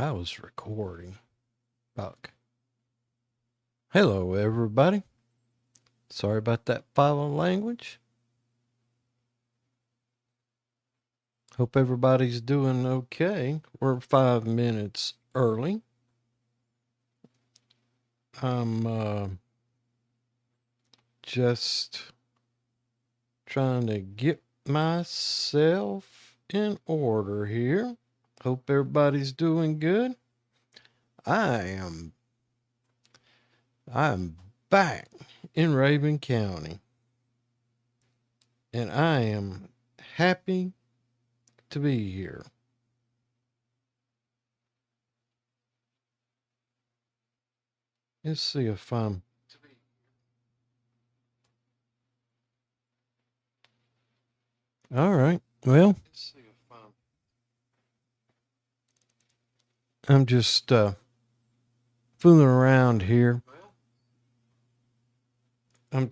I was recording. Fuck. Hello, everybody. Sorry about that foul language. Hope everybody's doing okay. We're 5 minutes early. I'm just trying to get myself in order here. Hope everybody's doing good. I'm back in Rabun County, and I am happy to be here. Let's see if I'm all right. Well, I'm just fooling around here. I'm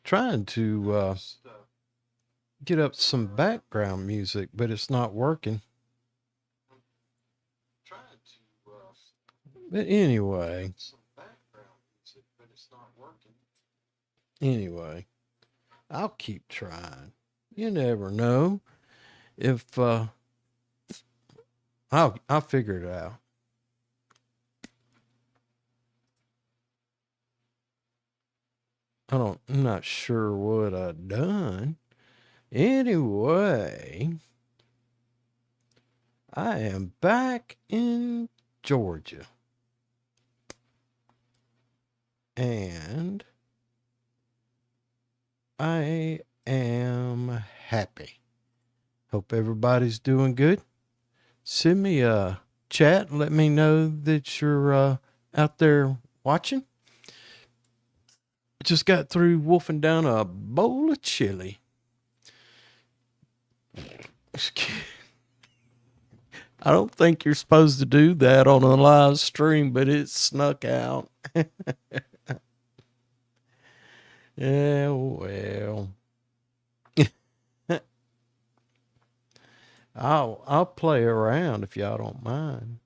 trying to get up some background music, but it's not working. But anyway, I'll keep trying. You never know if I'll figure it out. I'm not sure what I've done. Anyway, I am back in Georgia. And I am happy. Hope everybody's doing good. Send me a chat. Let me know that you're out there watching. Just got through wolfing down a bowl of chili. I don't think you're supposed to do that on a live stream, but it snuck out. Yeah, well. I'll play around if y'all don't mind.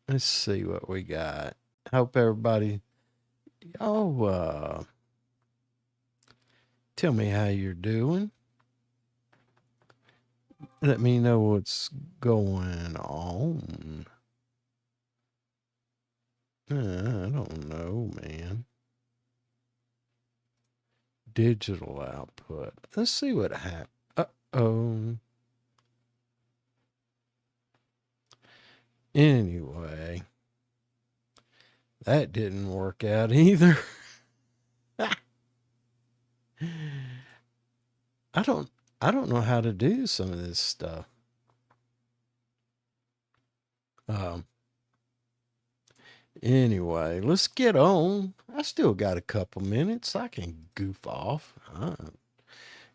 Let's see what we got. Hope everybody y'all tell me how you're doing. Let me know what's going on. I don't know, man. Digital output. Let's see what happened. Uh-oh. Anyway, that didn't work out either. I don't know how to do some of this stuff. Anyway, let's get on. I still got a couple minutes. I can goof off.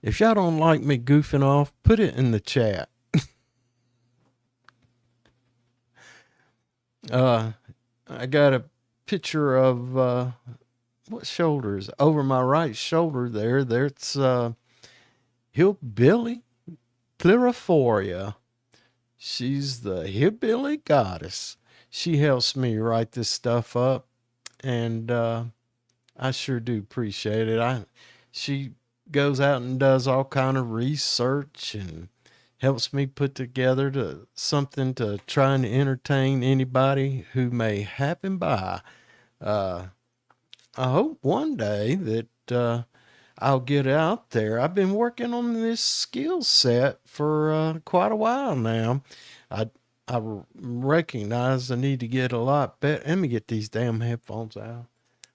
If y'all don't like me goofing off, put it in the chat. I got a picture of what shoulders over my right shoulder there. There's Hillbilly Pluriforia. She's the hillbilly goddess. She helps me write this stuff up, and I sure do appreciate it. She goes out and does all kind of research and helps me put together something to try and entertain anybody who may happen by. I hope one day that I'll get out there. I've been working on this skill set for quite a while now. I recognize I need to get a lot better. Let me get these damn headphones out.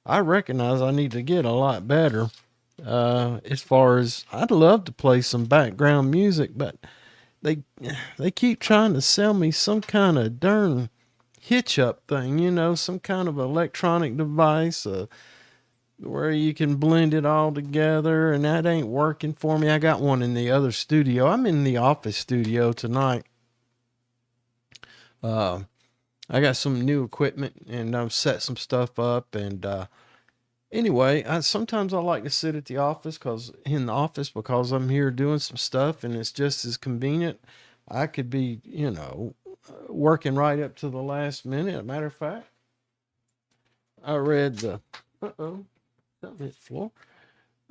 I recognize I need to get a lot better. As far as I'd love to play some background music, but they keep trying to sell me some kind of darn hitch up thing, some kind of electronic device where you can blend it all together, and that ain't working for me. I got one in the other studio. I'm in the office studio tonight. I got some new equipment, and I've set some stuff up, and anyway, sometimes I like to sit at the office because I'm here doing some stuff, and it's just as convenient. I could be, working right up to the last minute. As a matter of fact, I read the, something hit the floor.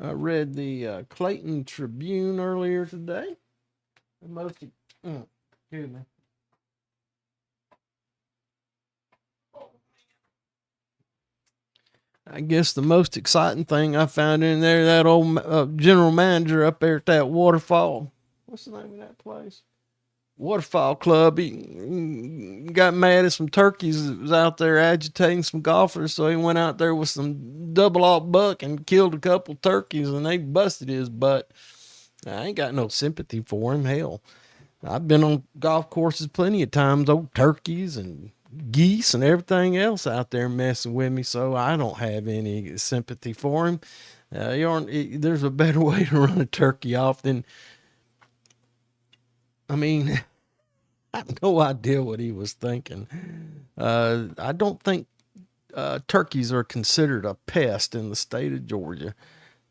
I read the Clayton Tribune earlier today. The most, excuse me. I guess the most exciting thing I found in there, that old general manager up there at that waterfall. What's the name of that place? Waterfall Club. He got mad at some turkeys that was out there agitating some golfers, so he went out there with some double aught buck and killed a couple turkeys, and they busted his butt. I ain't got no sympathy for him. Hell, I've been on golf courses plenty of times, old turkeys and geese and everything else out there messing with me, so I don't have any sympathy for him. There's a better way to run a turkey off than, I mean, I have no idea what he was thinking. I don't think turkeys are considered a pest in the state of Georgia.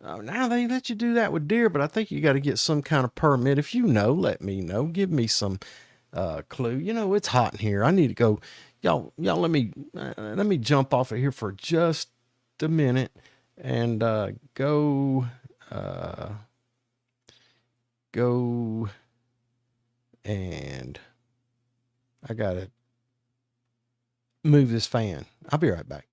Now they let you do that with deer, but I think you got to get some kind of permit. If you know, let me know. Give me some clue. It's hot in here. I need to go. Y'all, let me jump off of here for just a minute and go and I gotta move this fan. I'll be right back.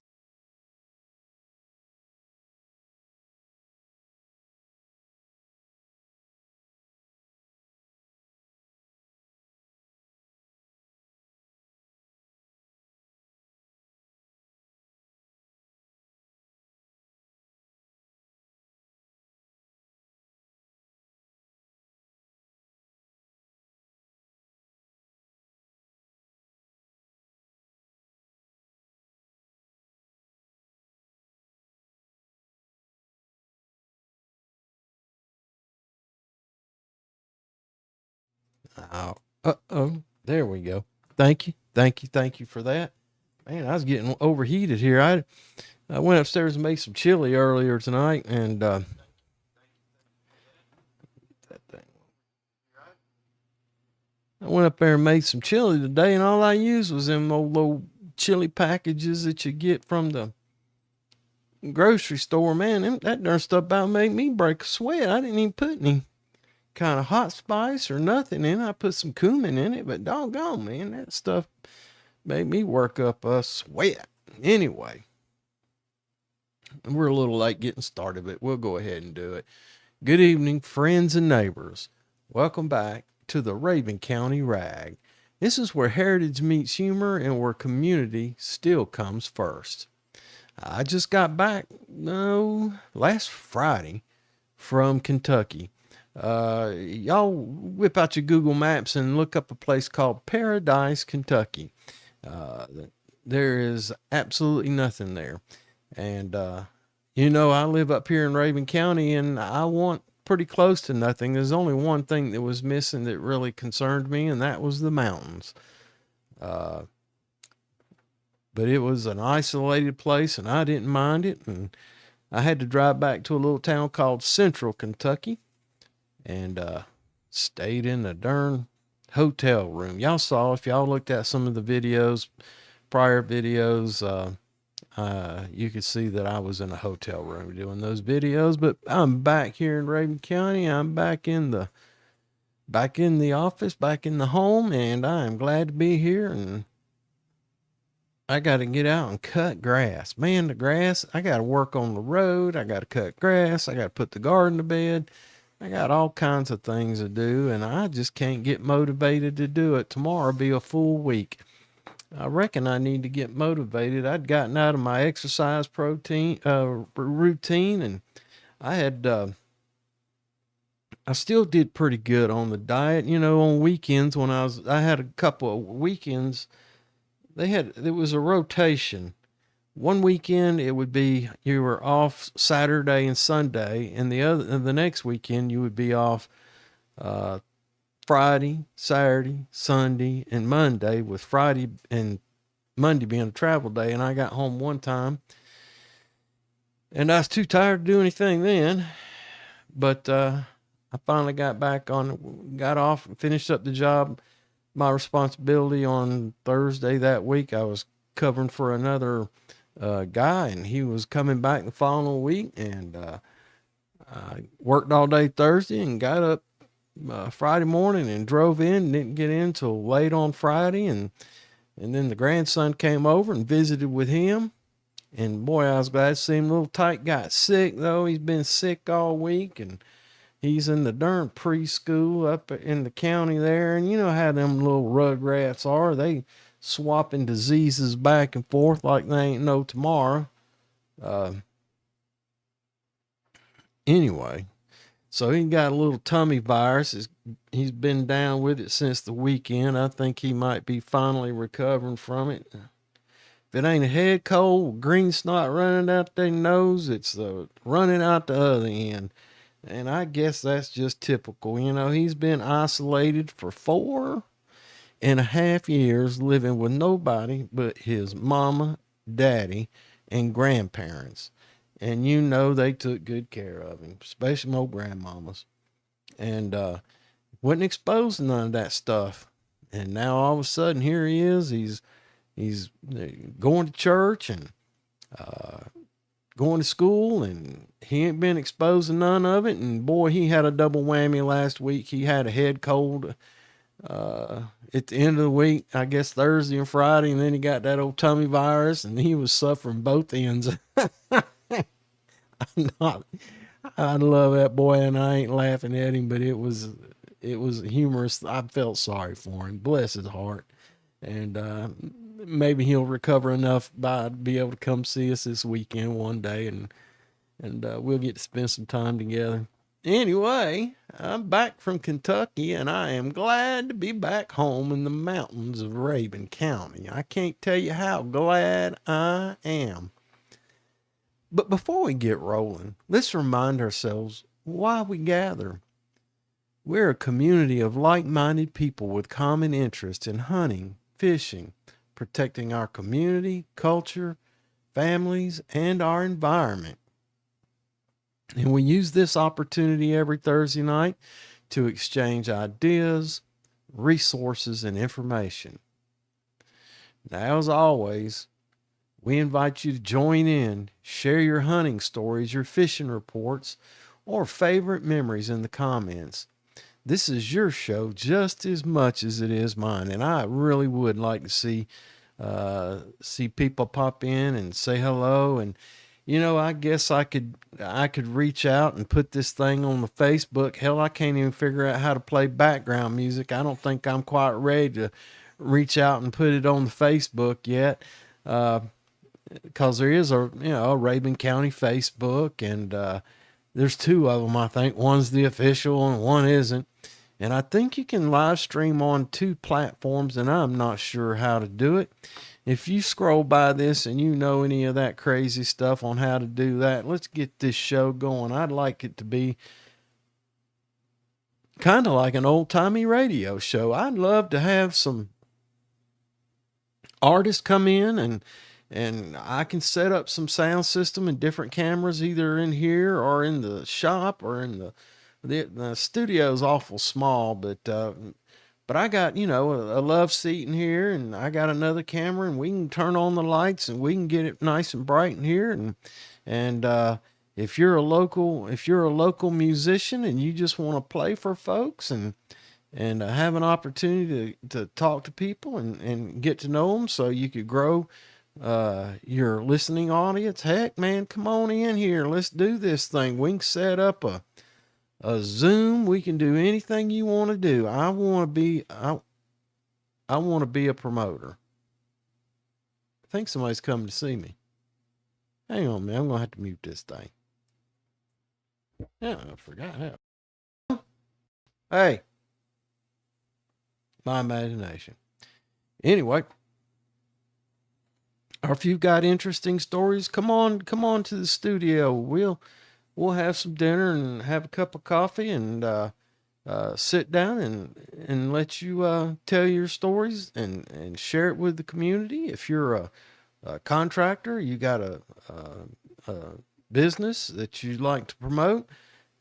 Oh, there we go. Thank you for that. Man, I was getting overheated here. I went upstairs and made some chili earlier tonight, and that thing. I went up there and made some chili today, and all I used was them old little chili packages that you get from the grocery store. Man, that darn stuff about made me break a sweat. I didn't even put any kind of hot spice or nothing in it. I put some cumin in it, but doggone, man, that stuff made me work up a sweat. Anyway, we're a little late getting started, but we'll go ahead and do it. Good evening, friends and neighbors. Welcome back to the Raven County Rag. This is where heritage meets humor and where community still comes first. I just got back, last Friday from Kentucky. Y'all whip out your Google Maps and look up a place called Paradise, Kentucky. There is absolutely nothing there. And, I live up here in Raven County and I want pretty close to nothing. There's only one thing that was missing that really concerned me, and that was the mountains. But it was an isolated place and I didn't mind it. And I had to drive back to a little town called Central Kentucky and stayed in a darn hotel room. Y'all saw, if y'all looked at some of the videos, prior videos, you could see that I was in a hotel room doing those videos. But I'm back here in Raven County. I'm back in the office, back in the home, and I am glad to be here. And I got to get out and cut grass. Man, the grass, I got to work on the road. I got to cut grass. I got to put the garden to bed. I got all kinds of things to do, and I just can't get motivated to do it. Tomorrow will be a full week. I reckon I need to get motivated. I'd gotten out of my exercise routine, and I still did pretty good on the diet. On weekends when I had a couple of weekends, there was a rotation. One weekend it would be you were off Saturday and Sunday, and the next weekend you would be off Friday, Saturday, Sunday, and Monday, with Friday and Monday being a travel day. And I got home one time and I was too tired to do anything then, but I finally got off and finished up the job, my responsibility on Thursday that week. I was covering for another guy, and he was coming back the following week, and I worked all day Thursday and got up Friday morning and drove in. Didn't get in till late on Friday, and then the grandson came over and visited with him. And boy, I was glad to see him. Little Tyke got sick though. He's been sick all week, and he's in the darn preschool up in the county there. And you know how them little rugrats are. They swapping diseases back and forth like they ain't no tomorrow. Uh, anyway, so he got a little tummy virus. He's been down with it since the weekend. I think he might be finally recovering from it. If it ain't a head cold, green snot running out their nose, it's running out the other end. And I guess that's just typical. You know, he's been isolated for 4.5 years, living with nobody but his mama, daddy, and grandparents. And you know they took good care of him, especially my grandmamas. And wasn't exposed to none of that stuff. And now all of a sudden here he is. He's going to church and going to school, and he ain't been exposed to none of it. And boy, he had a double whammy last week. He had a head cold at the end of the week, I guess Thursday and Friday, and then he got that old tummy virus, and he was suffering both ends. I love that boy, and I ain't laughing at him, but it was humorous. I felt sorry for him. Bless his heart. And maybe he'll recover enough by be able to come see us this weekend one day, and we'll get to spend some time together. Anyway, I'm back from Kentucky, and I am glad to be back home in the mountains of Rabun County. I can't tell you how glad I am. But before we get rolling, let's remind ourselves why we gather. We're a community of like-minded people with common interests in hunting, fishing, protecting our community, culture, families, and our environment. And we use this opportunity every Thursday night to exchange ideas, resources, and information. Now, as always, we invite you to join in, share your hunting stories, your fishing reports, or favorite memories in the comments. This is your show just as much as it is mine, and I really would like to see people pop in and say hello. And you know, I guess I could reach out and put this thing on the Facebook. Hell, I can't even figure out how to play background music. I don't think I'm quite ready to reach out and put it on the Facebook yet, because there is a Rabun County Facebook, and there's two of them, I think. One's the official and one isn't. And I think you can live stream on two platforms, and I'm not sure how to do it. If you scroll by this and you know any of that crazy stuff on how to do that, let's get this show going. I'd like it to be kind of like an old-timey radio show. I'd love to have some artists come in, and I can set up some sound system and different cameras either in here or in the shop or in the studio's awful small, but I got, a love seat in here, and I got another camera, and we can turn on the lights and we can get it nice and bright in here. And if you're a local musician and you just want to play for folks and have an opportunity to talk to people and get to know them so you could grow your listening audience, heck, man, come on in here. Let's do this thing. We can set up a Zoom. We can do anything you want to do. I want to be a promoter. I think somebody's coming to see me. Hang on, man. I'm going to have to mute this thing. Yeah, I forgot how. Hey. My imagination. Anyway. Or if you've got interesting stories, come on to the studio. We'll have some dinner and have a cup of coffee and sit down and let you tell your stories and share it with the community. If you're a contractor, you got a business that you'd like to promote,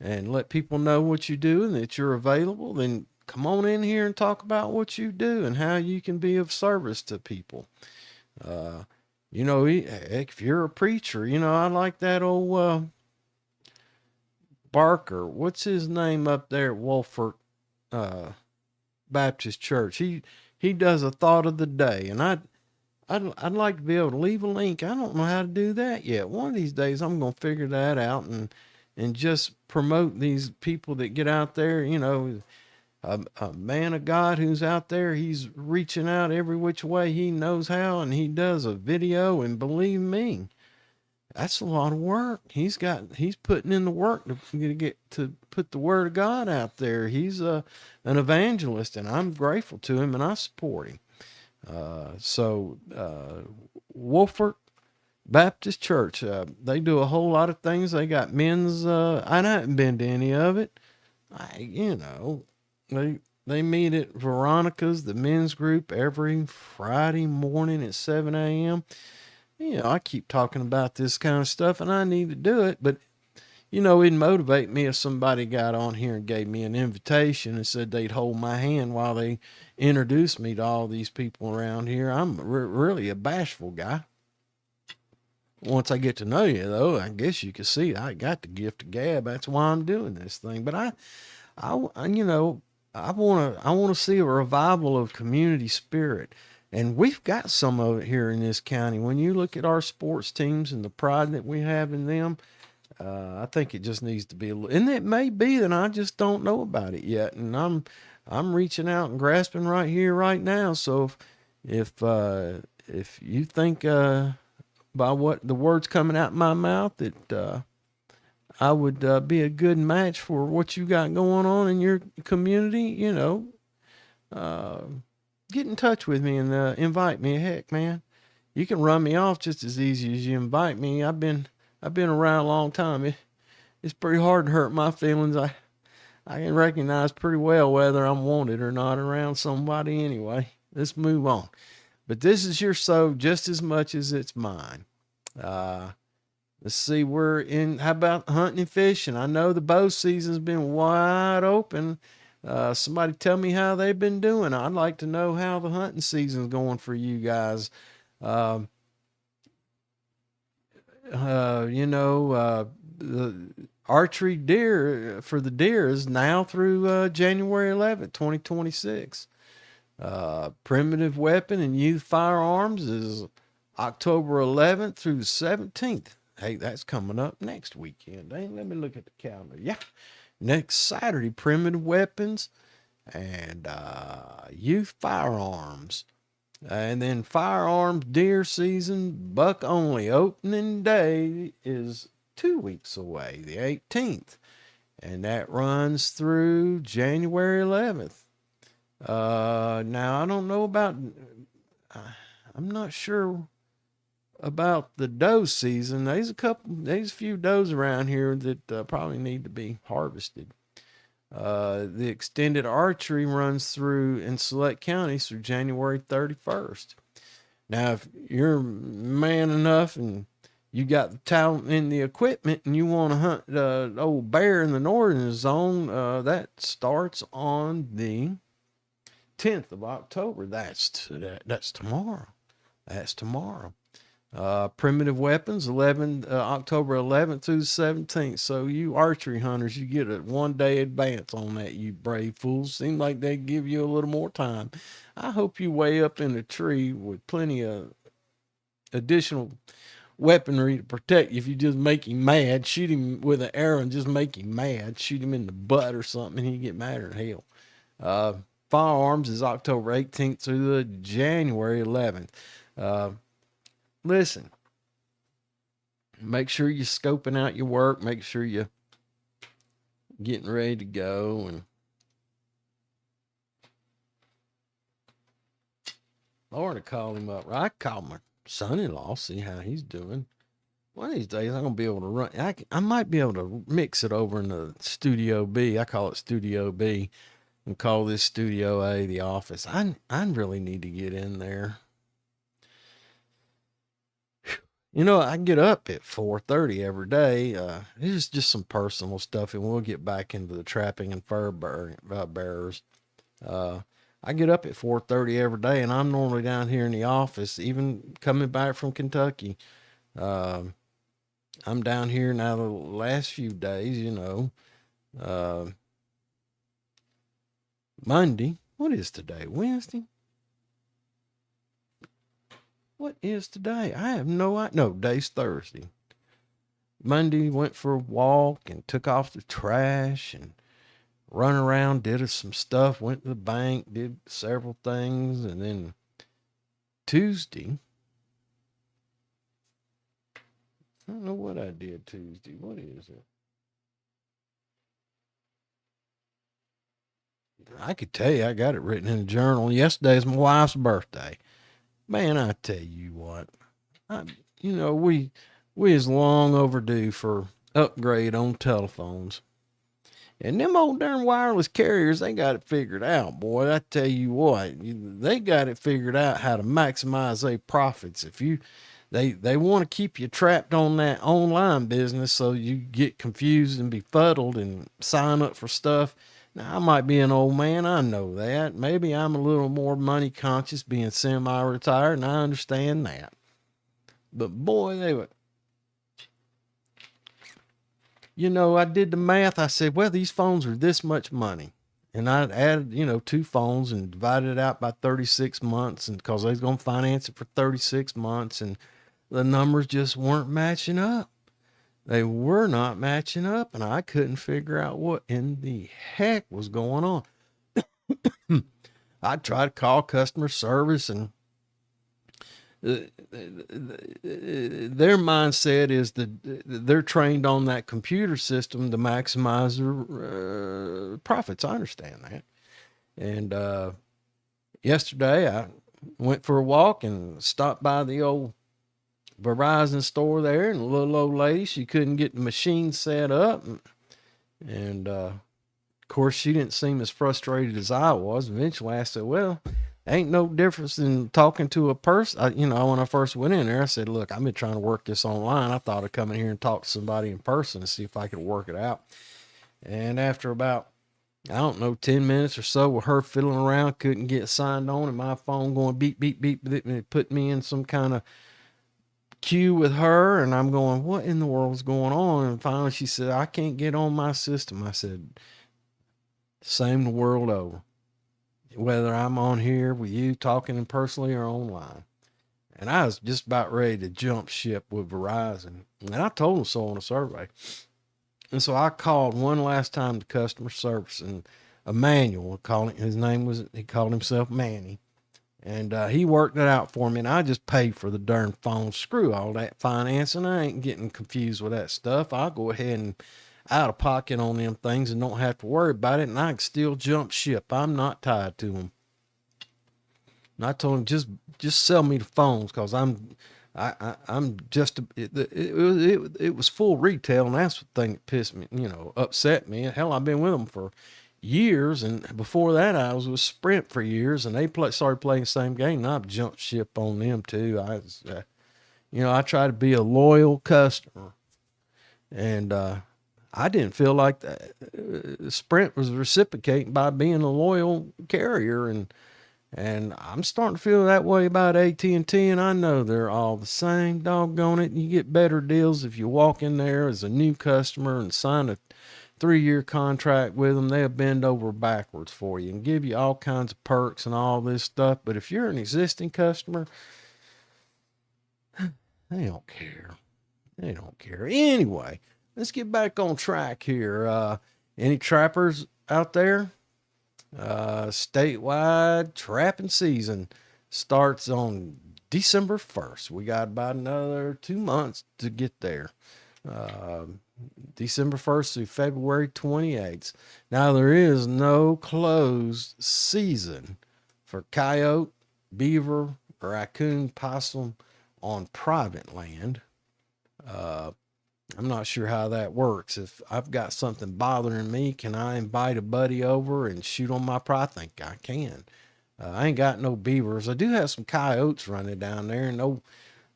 and let people know what you do and that you're available, then come on in here and talk about what you do and how you can be of service to people. Uh, heck, if you're a preacher, I like that old Barker. What's his name up there at Wolford uh, Baptist Church? He does a thought of the day, and I'd like to be able to leave a link. I don't know how to do that yet. One of these days, I'm gonna figure that out and just promote these people that get out there. A man of God who's out there. He's reaching out every which way he knows how, and he does a video. And believe me, that's a lot of work. He's putting in the work to get to put the word of God out there. He's an evangelist, and I'm grateful to him, and I support him. Wolford Baptist Church, they do a whole lot of things. They got men's, I haven't been to any of it. They meet at Veronica's, the men's group, every Friday morning at 7 a.m. I keep talking about this kind of stuff, and I need to do it, but it'd motivate me if somebody got on here and gave me an invitation and said they'd hold my hand while they introduced me to all these people around here. I'm really a bashful guy. Once I get to know you, though, I guess you can see I got the gift of gab. That's why I'm doing this thing. But I want to see a revival of community spirit. And we've got some of it here in this county. When you look at our sports teams and the pride that we have in them, I think it just needs to be and it may be that I just don't know about it yet. And I'm reaching out and grasping right here, right now. So if you think, by what the words coming out my mouth, that, I would, be a good match for what you got going on in your community, get in touch with me and, invite me. Heck, man, you can run me off just as easy as you invite me. I've been around a long time. It's pretty hard to hurt my feelings. I can recognize pretty well whether I'm wanted or not around somebody anyway. Let's move on. But this is your soul just as much as it's mine. Let's see, how about hunting and fishing? I know the bow season's been wide open. Somebody tell me how they've been doing. I'd like to know how the hunting season's going for you guys. The archery deer for the deer is now through January 11th, 2026. Primitive weapon and youth firearms is October 11th through the 17th. Hey, that's coming up next weekend. Hey, let me look at the calendar. Yeah, next Saturday, primitive weapons and youth firearms. And then firearms deer season, buck only. Opening day is 2 weeks away, the 18th. And that runs through January 11th. Now I don't know about, I'm not sure about the doe season. There's a few does around here that probably need to be harvested. The extended archery runs through in select counties through January 31st. Now, if you're man enough and you got the talent and the equipment and you want to hunt the old bear in the northern zone, that starts on the 10th of October. That's tomorrow. That's tomorrow. Primitive weapons, October 11th through the 17th. So you archery hunters, you get a 1 day advance on that, you brave fools. Seems like they give you a little more time. I hope you way up in the tree with plenty of additional weaponry to protect you. If you just make him mad, shoot him with an arrow and just make him mad, shoot him in the butt or something, and he get madder than hell. Firearms is October 18th through the January 11th. Listen, make sure you're scoping out your work. Make sure you're getting ready to go. And Lord, I call him up. I call my son-in-law, see how he's doing. One of these days, I'm going to be able to run. I might be able to mix it over in the Studio B. I call it Studio B and call this Studio A the office. I really need to get in there. You know, I get up at 4:30 every day. It's just some personal stuff, and we'll get back into the trapping and bearers. Uh, I get up at 4:30 every day, and I'm normally down here in the office. Even coming back from Kentucky, um, I'm down here now the last few days. Uh, Monday. What is today? Wednesday. What is today? I have no idea. No, day's Thursday. Monday went for a walk and took off the trash and run around, did some stuff, went to the bank, did several things, and then Tuesday, I don't know what I did Tuesday. What is it? I could tell you, I got it written in a journal. Yesterday's my wife's birthday. Man, I tell you what, I, we is long overdue for upgrade on telephones. And them old darn wireless carriers, they got it figured out, boy. I tell you what, they got it figured out how to maximize their profits. If you, they want to keep you trapped on that online business so you get confused and befuddled and sign up for stuff. Now, I might be an old man, I know that. Maybe I'm a little more money conscious being semi-retired, and I understand that. But boy, I did the math. I said, well, these phones are this much money. And I added, two phones and divided it out by 36 months. And because they was going to finance it for 36 months. And the numbers just weren't matching up. They were not matching up. And I couldn't figure out what in the heck was going on. I tried to call customer service, and their mindset is that they're trained on that computer system to maximize their profits. I understand that. And yesterday I went for a walk and stopped by the old Verizon store there, and a little old lady, she couldn't get the machine set up. And of course, she didn't seem as frustrated as I was. Eventually I said, well, ain't no difference in talking to a person. When I first went in there, I said, look, I've been trying to work this online. I thought I'd come in here and talk to somebody in person and see if I could work it out. And after about, I don't know, 10 minutes or so with her fiddling around, couldn't get signed on, and my phone going beep, beep, beep, beep, and it put me in some kind of queue with her. And I'm going, what in the world's going on? And finally she said, I can't get on my system. I said, same the world over, whether I'm on here with you talking personally or online. And I was just about ready to jump ship with Verizon. And I told them so on a survey. And so I called one last time to customer service, and Emmanuel, he called himself Manny. And he worked it out for me, and I just paid for the darn phone. Screw all that financing. I ain't getting confused with that stuff. I'll go ahead and out of pocket on them things and don't have to worry about it, and I can still jump ship. I'm not tied to them. And I told him, just sell me the phones, because I'm just it was full retail, and that's the thing that pissed me, upset me. Hell, I've been with them for years, and before that I was with Sprint for years, and they started playing the same game, and I've jumped ship on them too. I try to be a loyal customer, and I didn't feel like that. Sprint was reciprocating by being a loyal carrier, and I'm starting to feel that way about AT&T, and I know they're all the same. Doggone it, you get better deals if you walk in there as a new customer and sign a 3-year contract with them. They'll bend over backwards for you and give you all kinds of perks and all this stuff. But if you're an existing customer, they don't care. They don't care. Anyway, let's get back on track here. Any trappers out there? Statewide trapping season starts on December 1st. We got about another 2 months to get there. December 1st through February 28th. Now, there is no closed season for coyote, beaver, raccoon, possum on private land. I'm not sure how that works. If I've got something bothering me, can I invite a buddy over and shoot on my I think I can. I ain't got no beavers. I do have some coyotes running down there, and no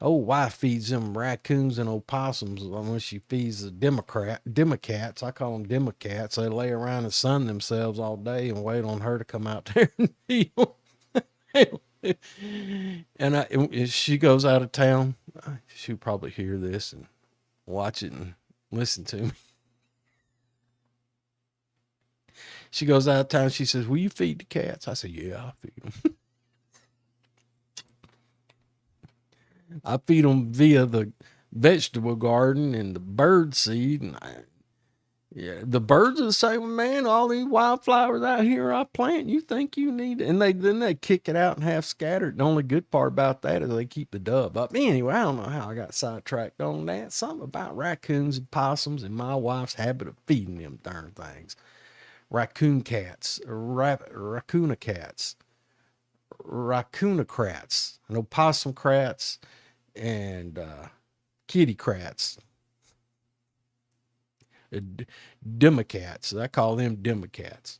Old wife feeds them raccoons and opossums when she feeds the democats. I call them democats. They lay around and sun themselves all day and wait on her to come out there and feed them. And if she goes out of town, she'll probably hear this and watch it and listen to me. She goes out of town. She says, "Will you feed the cats?" I said, "Yeah, I'll feed them." I feed them via the vegetable garden and the bird seed. And yeah, the birds are the same, man. All these wildflowers out here I plant, you think you need it. And then they kick it out and half scattered. The only good part about that is they keep the dove up. Anyway, I don't know how I got sidetracked on that. Something about raccoons and possums and my wife's habit of feeding them darn things. Raccoon cats, raccoonocrats, and opossum crats, and kitty crats, democats. I call them democats.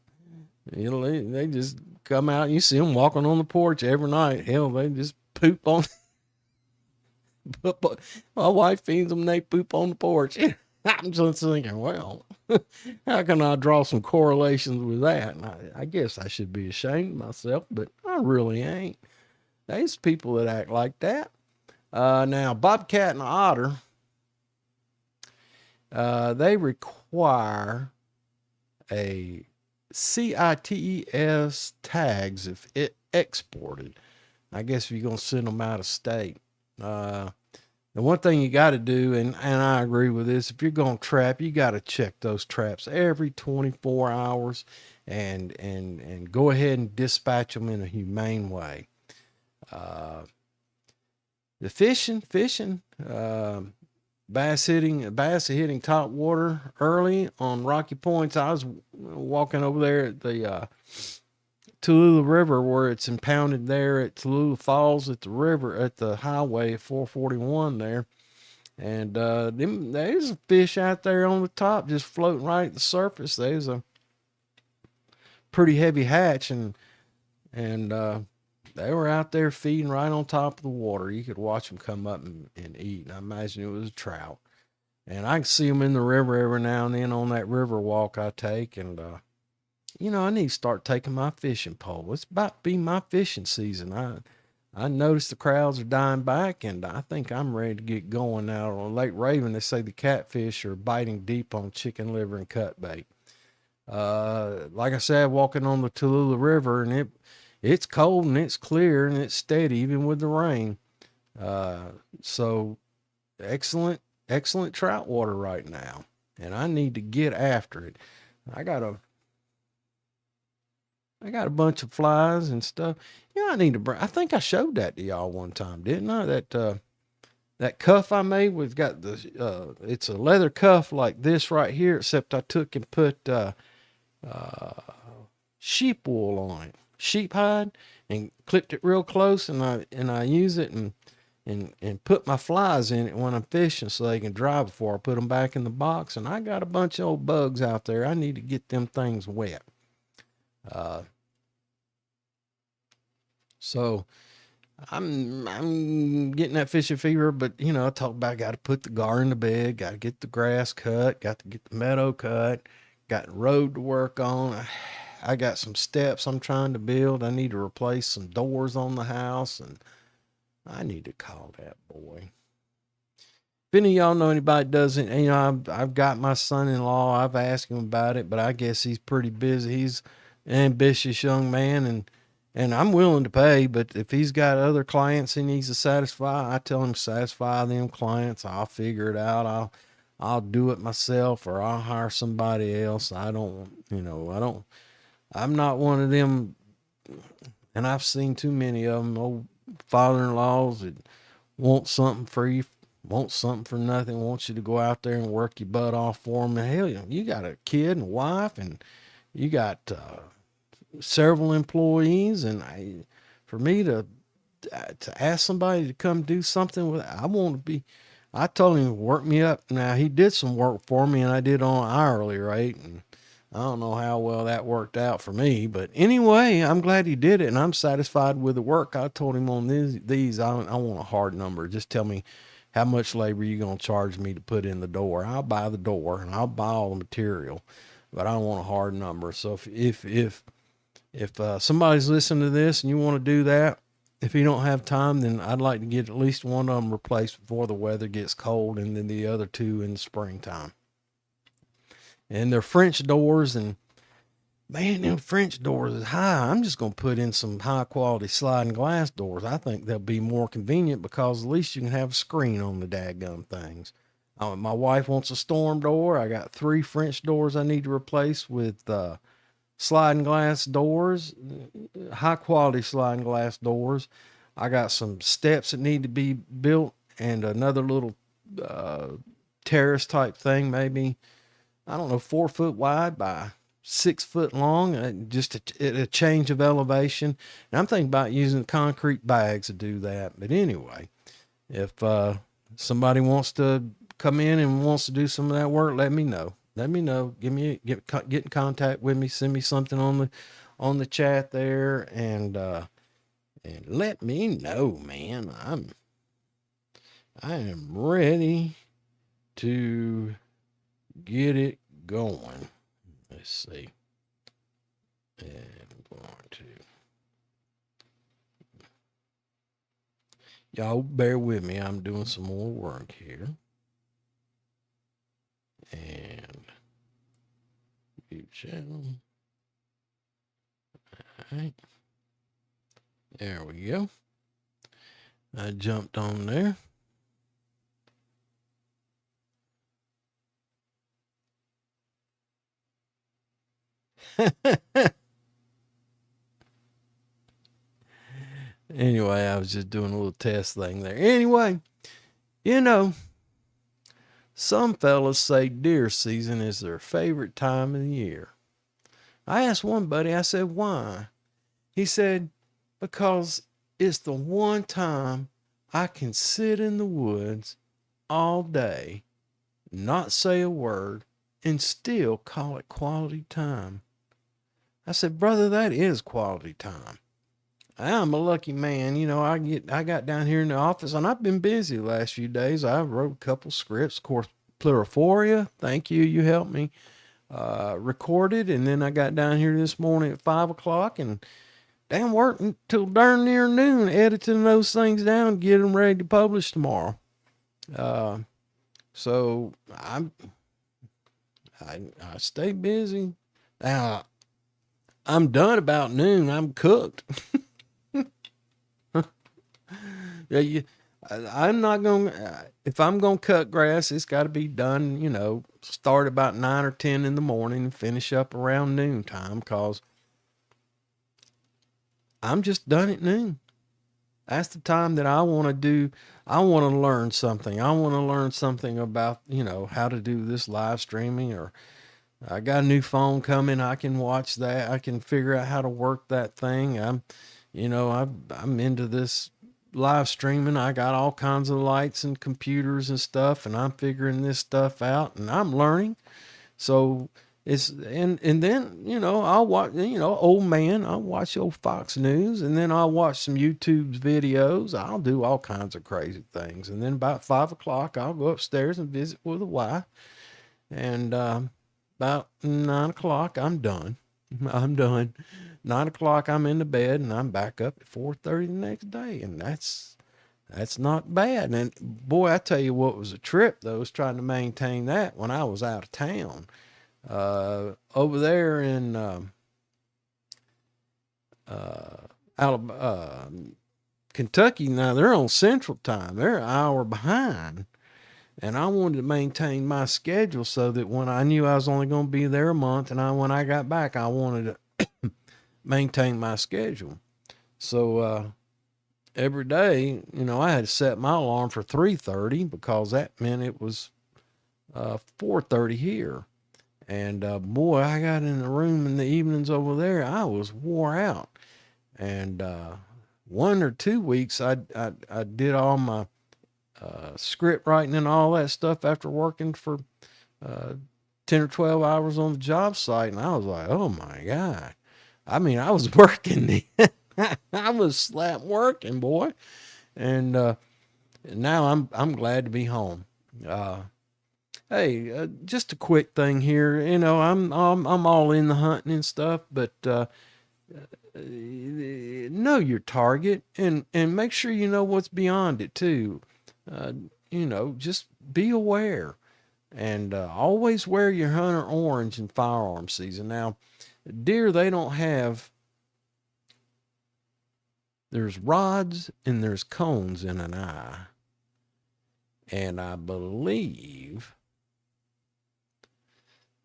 You know, they just come out. You see them walking on the porch every night. Hell, they just poop on. My wife feeds them. They poop on the porch. I'm just thinking, well, how can I draw some correlations with that? And I guess I should be ashamed of myself, but I really ain't. There's people that act like that. Now, bobcat and otter, they require a CITES tags if it exported. I guess if you're going to send them out of state. The one thing you got to do, and I agree with this, if you're going to trap, you got to check those traps every 24 hours and go ahead and dispatch them in a humane way. The fishing, bass hitting top water early on Rocky Points. I was walking over there at the Tallulah River where it's impounded there at Tallulah Falls at the river at the highway at 441 there. And there's a fish out there on the top just floating right at the surface. There's a pretty heavy hatch and they were out there feeding right on top of the water. You could watch them come up and eat. And I imagine it was a trout. And I can see them in the river every now and then on that river walk I take. And, I need to start taking my fishing pole. It's about to be my fishing season. I noticed the crowds are dying back, and I think I'm ready to get going now. On Lake Raven, they say the catfish are biting deep on chicken liver and cut bait. Like I said, walking on the Tallulah River, and it's cold and it's clear and it's steady even with the rain. So excellent trout water right now, and I need to get after it. I got a bunch of flies and stuff. I need to bring. I think I showed that to y'all one time, didn't I? That cuff I made with got the it's a leather cuff like this right here, except I took and put sheep wool on it, sheep hide, and clipped it real close, and I use it and put my flies in it when I'm fishing so they can dry before I put them back in the box. And I got a bunch of old bugs out there. I need to get them things wet. So I'm getting that fishing fever, but I talk about got to put the garden to bed, got to get the grass cut, got to get the meadow cut, got the road to work on. I got some steps I'm trying to build. I need to replace some doors on the house, and I need to call that boy. If any of y'all know anybody doesn't, I've got my son-in-law. I've asked him about it, but I guess he's pretty busy. He's an ambitious young man, and I'm willing to pay, but if he's got other clients he needs to satisfy, I tell him satisfy them clients. I'll figure it out. I'll do it myself, or I'll hire somebody else. I'm not one of them, and I've seen too many of them, old father-in-laws that want something free, want something for nothing, want you to go out there and work your butt off for them. And hell, you got a kid and wife, and you got several employees, and for me to ask somebody to come do something with, I told him to work me up. Now he did some work for me, and I did on an hourly rate, and I don't know how well that worked out for me, but anyway, I'm glad he did it, and I'm satisfied with the work. I told him on these I want a hard number. Just tell me how much labor you gonna charge me to put in the door. I'll buy the door and I'll buy all the material, but I don't want a hard number. So if somebody's listening to this and you want to do that, if you don't have time, then I'd like to get at least one of them replaced before the weather gets cold, and then the other two in the springtime. And they're French doors, and man, them French doors is high. I'm just gonna put in some high quality sliding glass doors. I think they'll be more convenient because at least you can have a screen on the dadgum things. My wife wants a storm door. I got 3 French doors I need to replace with sliding glass doors, high quality sliding glass doors. I got some steps that need to be built and another little terrace type thing, maybe, I don't know, 4 foot wide by 6 foot long, just a change of elevation. And I'm thinking about using concrete bags to do that. But anyway, if somebody wants to come in and wants to do some of that work, let me know. Let me know. Get in contact with me. Send me something on the chat there, and let me know, man. I am ready to get it going. Let's see. And I'm going to. Y'all bear with me. I'm doing some more work here. And view channel. All right. There we go. I jumped on there. Anyway, I was just doing a little test thing there. Anyway, some fellas say deer season is their favorite time of the year. I asked one buddy, I said, why? He said, because it's the one time I can sit in the woods all day, not say a word, and still call it quality time. I said, brother, that is quality time. I'm a lucky man. I got down here in the office, and I've been busy the last few days. I wrote a couple scripts, of course, Pluriphoria. Thank you. You helped me recorded. And then I got down here this morning at 5 o'clock and worked until darn near noon, editing those things down, get them ready to publish tomorrow. So I stay busy. Now, I'm done about noon. I'm cooked. Yeah, I'm not going to, if I'm going to cut grass, it's got to be done, start about 9 or 10 in the morning and finish up around noontime, because I'm just done at noon. That's the time that I want to learn something. I want to learn something about, how to do this live streaming, or I got a new phone coming. I can watch that. I can figure out how to work that thing. I'm into this live streaming. I got all kinds of lights and computers and stuff, and I'm figuring this stuff out, and I'm learning. So and then, I'll watch, old man, I'll watch old Fox News, and then I'll watch some YouTube videos. I'll do all kinds of crazy things. And then about 5 o'clock, I'll go upstairs and visit with the wife. And, about 9 o'clock, I'm done. 9 o'clock, I'm in the bed, and I'm back up at 4:30 the next day. And that's not bad. And boy, I tell you what was a trip, though, was trying to maintain that when I was out of town. Over there in Alabama, Kentucky, now they're on Central Time. They're an hour behind. And I wanted to maintain my schedule so that when I knew I was only going to be there a month, and when I got back, I wanted to maintain my schedule. So every day, I had to set my alarm for 3:30 because that meant it was 4:30 here. And boy, I got in the room in the evenings over there, I was wore out. And 1 or 2 weeks, I did all my script writing and all that stuff after working for 10 or 12 hours on the job site, and I was like, oh my God. I mean, I was working then. I was slap working, boy. And now I'm glad to be home. Uh, Hey, just a quick thing here. You know, I'm all in the hunting and stuff, but know your target and make sure you know what's beyond it too. Uh, you know, just be aware and always wear your hunter orange in firearm season. Now, deer they don't have. There's rods and there's cones in an eye, and I believe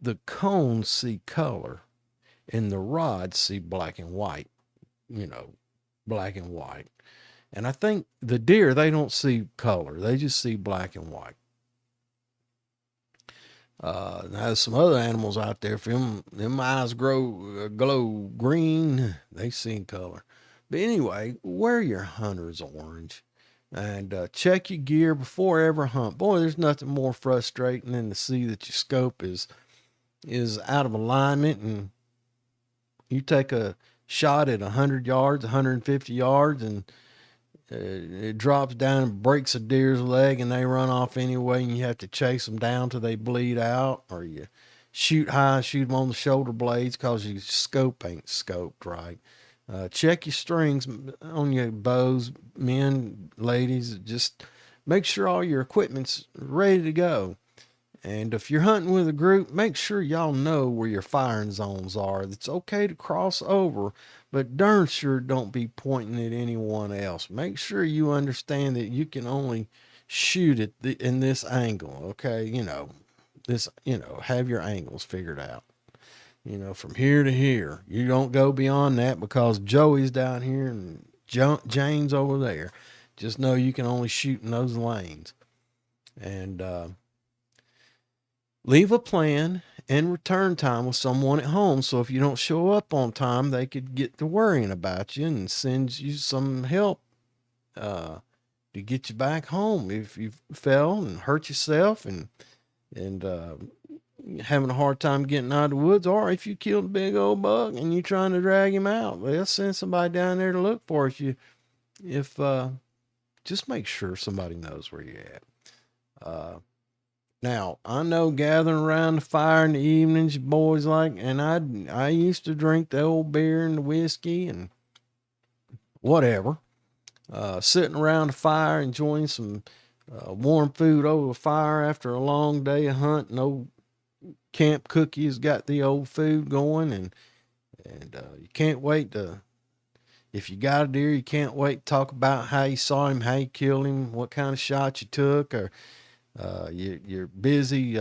the cones see color and the rods see black and white, you know, black and white. And I think the deer, they don't see color. They just see black and white. Now there's some other animals out there, if them eyes glow green, they see color. But anyway, wear your hunter's orange and check your gear before every hunt. Boy, there's nothing more frustrating than to see that your scope is out of alignment and you take a shot at 100 yards, 150 yards, and it drops down and breaks a deer's leg and they run off anyway, and you have to chase them down till they bleed out, or you shoot high, shoot them on the shoulder blades because your scope ain't scoped right. Check your strings on your bows, men, ladies. Just make sure all your equipment's ready to go. And if you're hunting with a group, make sure y'all know where your firing zones are. It's okay to cross over, but darn sure don't be pointing at anyone else. Make sure you understand that you can only shoot at in this angle, okay? Have your angles figured out. From here to here. You don't go beyond that because Joey's down here and Jane's over there. Just know you can only shoot in those lanes. And, leave a plan and return time with someone at home. So if you don't show up on time, they could get to worrying about you and send you some help to get you back home if you fell and hurt yourself and having a hard time getting out of the woods, or if you killed a big old buck and you're trying to drag him out. They'll send somebody down there to look for you. If just make sure somebody knows where you're at. Now, I know gathering around the fire in the evenings, you boys like, and I used to drink the old beer and the whiskey and whatever. Sitting around the fire, enjoying some warm food over the fire after a long day of hunting. No camp cookies got the old food going, and you can't wait to, if you got a deer, you can't wait to talk about how you saw him, how you killed him, what kind of shot you took, or you're busy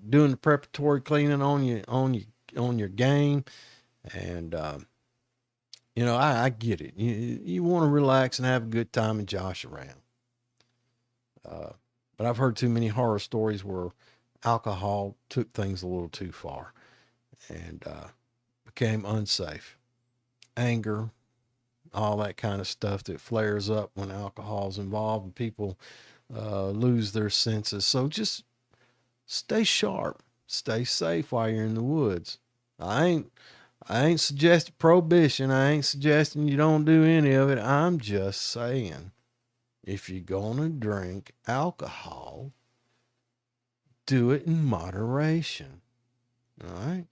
doing the preparatory cleaning on your game, and I get it. You want to relax and have a good time and josh around. But I've heard too many horror stories where alcohol took things a little too far and became unsafe. Anger, all that kind of stuff that flares up when alcohol's involved and people lose their senses. So just stay sharp, stay safe while you're in the woods. I ain't suggesting prohibition. I ain't suggesting you don't do any of it. I'm just saying, if you're gonna drink alcohol, do it in moderation. All right.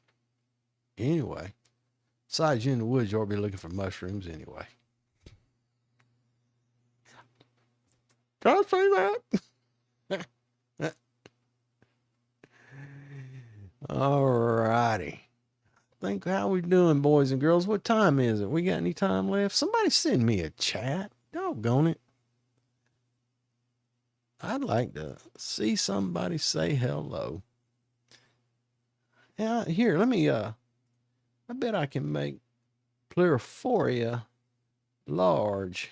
Anyway, besides, you in the woods, you ought to be looking for mushrooms anyway. Can I say that? All righty. Think how we doing, boys and girls? What time is it? We got any time left? Somebody send me a chat. Doggone it. I'd like to see somebody say hello. Yeah, here, let me, I bet I can make Pluriforia large.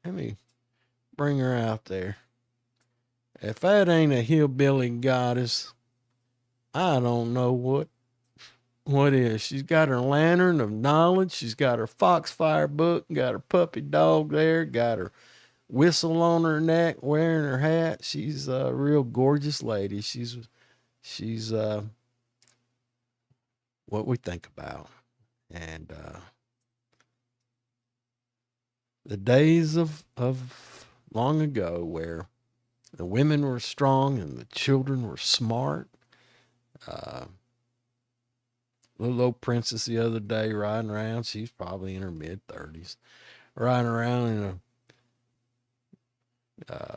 Let me bring her out there. If that ain't a hillbilly goddess, I don't know what is. She's got her lantern of knowledge. She's got her foxfire book, got her puppy dog there, got her whistle on her neck, wearing her hat. She's a real gorgeous lady. She's what we think about. And the days of long ago where the women were strong and the children were smart. Uh, Little old princess the other day riding around. She's probably in her mid-30s, riding around in a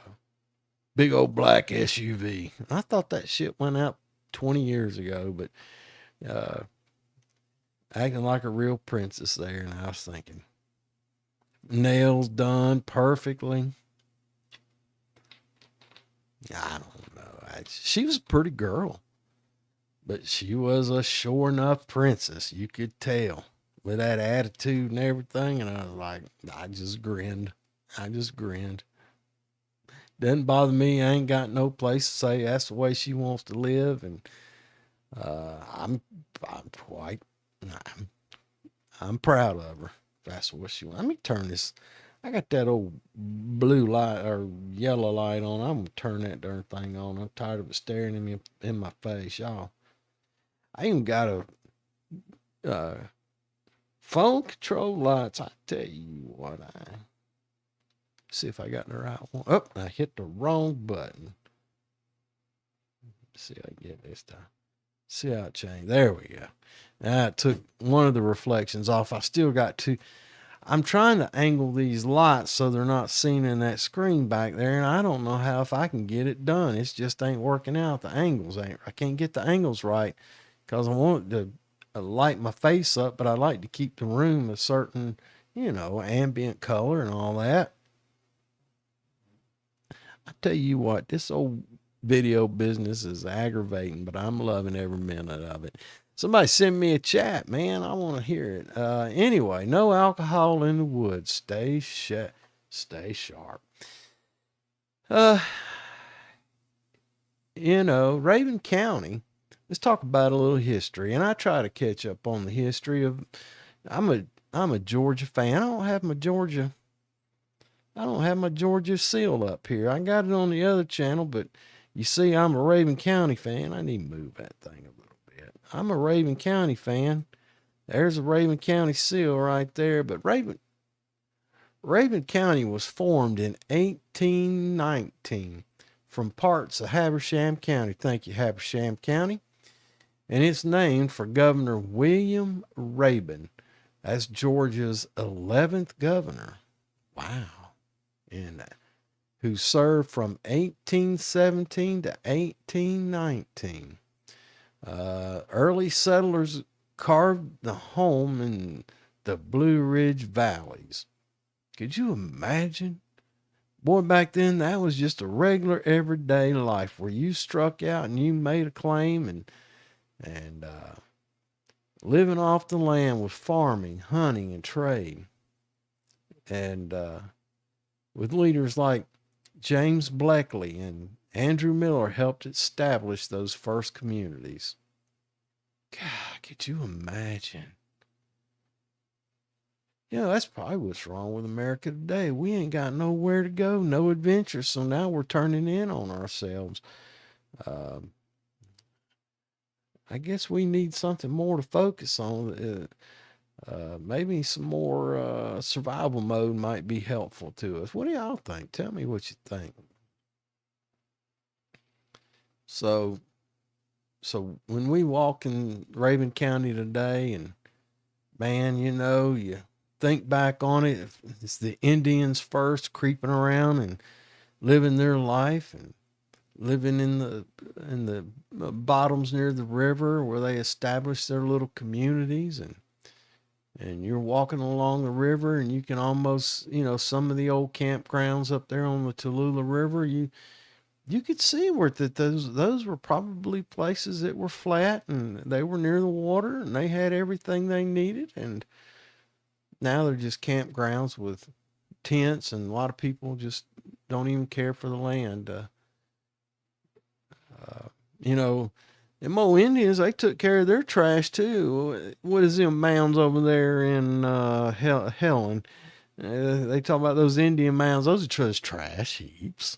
big old black SUV. I thought that shit went out 20 years ago, but uh, acting like a real princess there. And I was thinking, nails done perfectly. I don't know. She was a pretty girl, but she was a sure enough princess. You could tell with that attitude and everything. And I was like, I just grinned. I just grinned. Doesn't bother me. I ain't got no place to say that's the way she wants to live. And I'm quite, I'm, I'm proud of her. That's what she wants. Let me turn this. I got that old blue light or yellow light on. I'm gonna turn that darn thing on. I'm tired of it staring at me in my face, y'all. I even got a phone control lights. I tell you what, I see if I got the right one. Oh, I hit the wrong button. Let's see if I can get this time. See how it changed. There we go. Now I took one of the reflections off. I still got two. I'm trying to angle these lights so they're not seen in that screen back there, and I don't know how if I can get it done. It just ain't working out. The angles ain't. I can't get the angles right because I want to light my face up, but I like to keep the room a certain, ambient color and all that. I tell you what, this old video business is aggravating, but I'm loving every minute of it. Somebody send me a chat, man. I want to hear it. Anyway, no alcohol in the woods. Stay sharp. Rabun County. Let's talk about a little history, and I try to catch up on the history of. I'm a Georgia fan. I don't have my Georgia seal up here. I got it on the other channel, but you see, I'm a Rabun County fan. I need to move that thing a little bit. I'm a Rabun County fan. There's a Rabun County seal right there. But Rabun County was formed in 1819 from parts of Habersham County. Thank you, Habersham County. And it's named for Governor William Rabun. That's Georgia's 11th governor. Wow. And who served from 1817 to 1819. Early settlers carved the home in the Blue Ridge Valleys. Could you imagine? Boy, back then that was just a regular everyday life where you struck out and you made a claim and living off the land with farming, hunting, and trade. And with leaders like James Bleckley and Andrew Miller helped establish those first communities. God, could you imagine? That's probably what's wrong with America today. We ain't got nowhere to go, no adventure, so now we're turning in on ourselves. I guess we need something more to focus on. Maybe some more survival mode might be helpful to us. What do y'all think? Tell me what you think. So when we walk in Rabun County today, and man, you think back on it, it's the Indians first creeping around and living their life and living in the bottoms near the river where they established their little communities, and you're walking along the river and you can almost, some of the old campgrounds up there on the Tallulah River, you could see where those were probably places that were flat and they were near the water and they had everything they needed. And now they're just campgrounds with tents, and a lot of people just don't even care for the land. Them old Indians, they took care of their trash too. What is them mounds over there in Helen? They talk about those Indian mounds. Those are just trash heaps.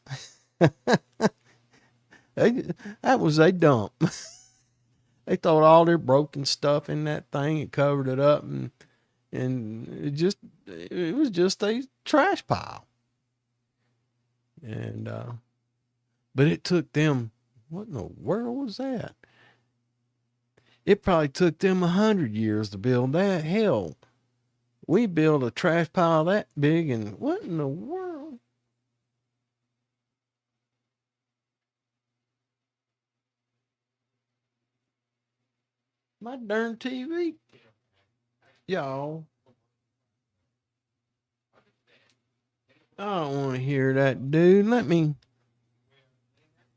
That was a dump. They throwed all their broken stuff in that thing and covered it up, and it was just a trash pile. And but it took them, what in the world was that? It probably took them 100 years to build that. Hell, we built a trash pile that big, and what in the world? My darn TV. Y'all, I don't want to hear that, dude.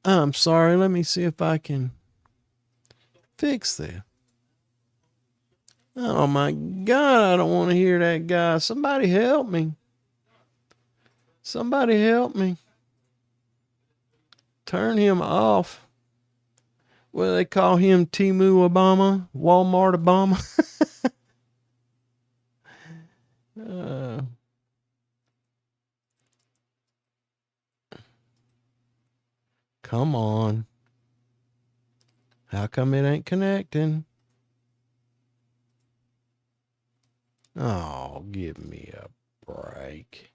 I'm sorry, let me see if I can fix this. Oh my God, I don't want to hear that guy. Somebody help me. Somebody help me. Turn him off. Well, they call him Timu Obama, Walmart Obama. uh, come on. How come it ain't connecting? Oh, give me a break.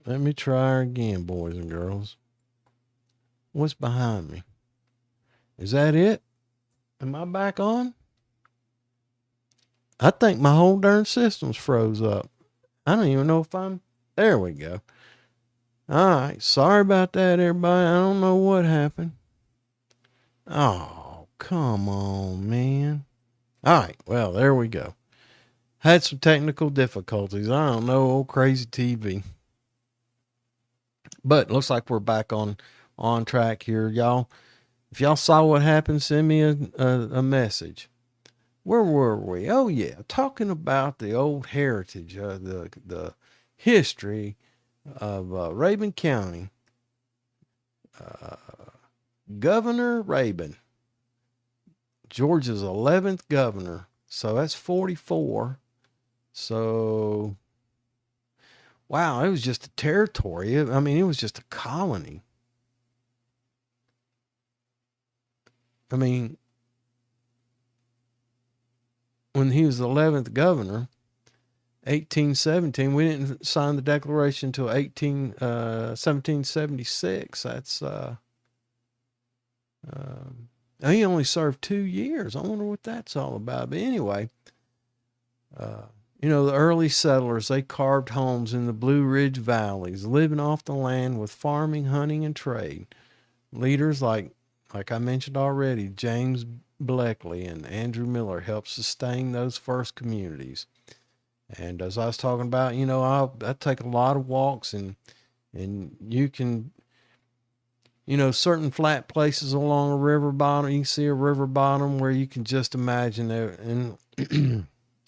Let me try again, boys and girls. What's behind me? Is that it? Am I back on? I think my whole darn system's froze up. I don't even know if I'm... There we go. All right. Sorry about that, everybody. I don't know what happened. Oh, come on, man. All right. Well, there we go. Had some technical difficulties. I don't know, old crazy TV. But looks like we're back on track here, y'all. If y'all saw what happened, send me a message. Where were we? Oh yeah, talking about the old heritage, the history of Rabun County. Governor Rabun, Georgia's 11th governor. So that's 44. So, wow, it was just a territory. I mean, it was just a colony. I mean, when he was the 11th governor, 1817, we didn't sign the Declaration until 1776. That's, he only served 2 years. I wonder what that's all about. But anyway, the early settlers, they carved homes in the Blue Ridge valleys, living off the land with farming, hunting, and trade. Leaders like I mentioned already, James Bleckley and Andrew Miller helped sustain those first communities. And as I was talking about, I take a lot of walks, and you can, certain flat places along a river bottom, you can see a river bottom where you can just imagine it. And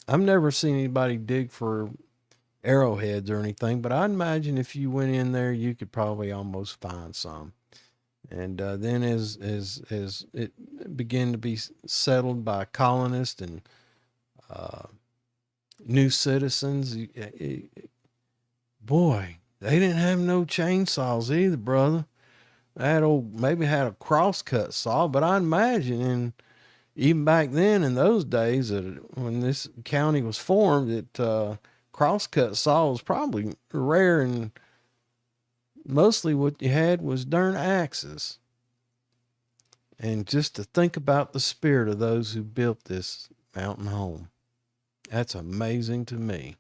I've never seen anybody dig for arrowheads or anything, but I'd imagine if you went in there, you could probably almost find some. And then as it began to be settled by colonists and new citizens, boy, they didn't have no chainsaws either, brother. Maybe had a crosscut saw, but I imagine even back then in those days, when this county was formed, that crosscut saw was probably rare, and mostly what you had was darn axes. And just to think about the spirit of those who built this mountain home, that's amazing to me.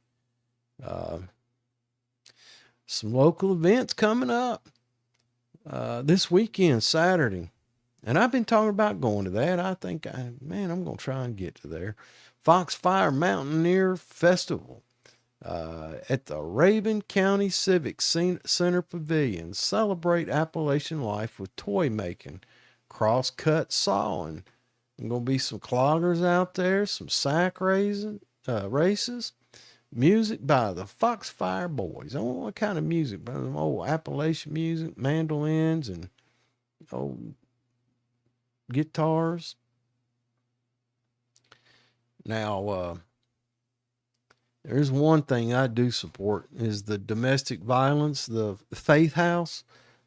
Some local events coming up this weekend, Saturday. And I've been talking about going to that. I think, I'm going to try and get to there. Foxfire Mountaineer Festival at the Rabun County Civic Center Pavilion. Celebrate Appalachian life with toy making, cross-cut sawing. There's going to be some cloggers out there, some sack races, music by the Foxfire Boys. I don't know what kind of music, but old Appalachian music, mandolins and old guitars. Now, there's one thing I do support is the domestic violence, the Faith House.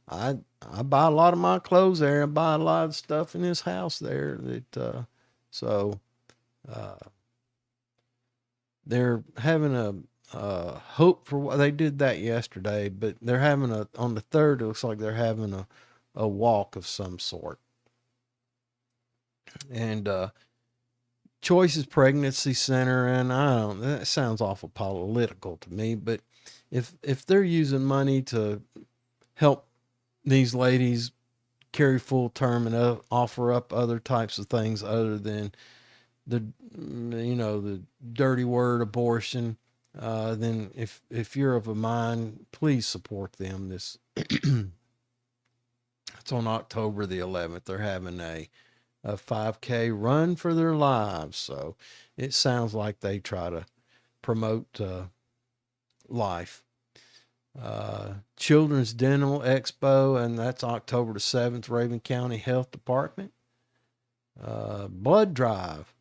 I buy a lot of my clothes there. I buy a lot of stuff in this house there. So uh, they're having a hope for what they did that yesterday, but they're having on the third. It looks like they're having a walk of some sort, and Choices Pregnancy Center, and I don't. That sounds awful political to me, but if they're using money to help these ladies carry full term and offer up other types of things other than the the dirty word abortion, then if you're of a mind, please support them. This it's on October the 11th. They're having a 5K run for their lives. So it sounds like they try to promote life. Children's Dental Expo, and that's October the 7th, Raven County Health Department. Blood Drive,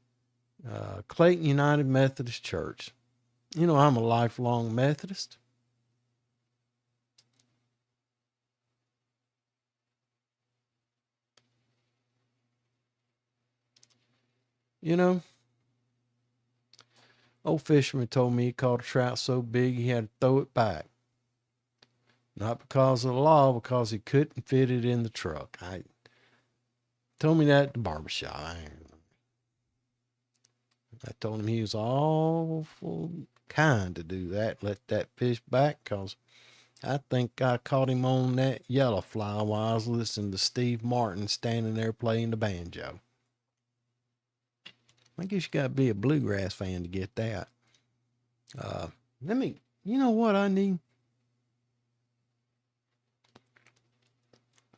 Clayton United Methodist Church. You know, I'm a lifelong Methodist. You know, old fisherman told me he caught a trout so big he had to throw it back. Not because of the law, because he couldn't fit it in the truck. I told me that at the barbershop. I told him he was awful kind to do that, let that fish back, because I think I caught him on that yellow fly while I was listening to Steve Martin standing there playing the banjo. I guess you got to be a bluegrass fan to get that. You know what I need?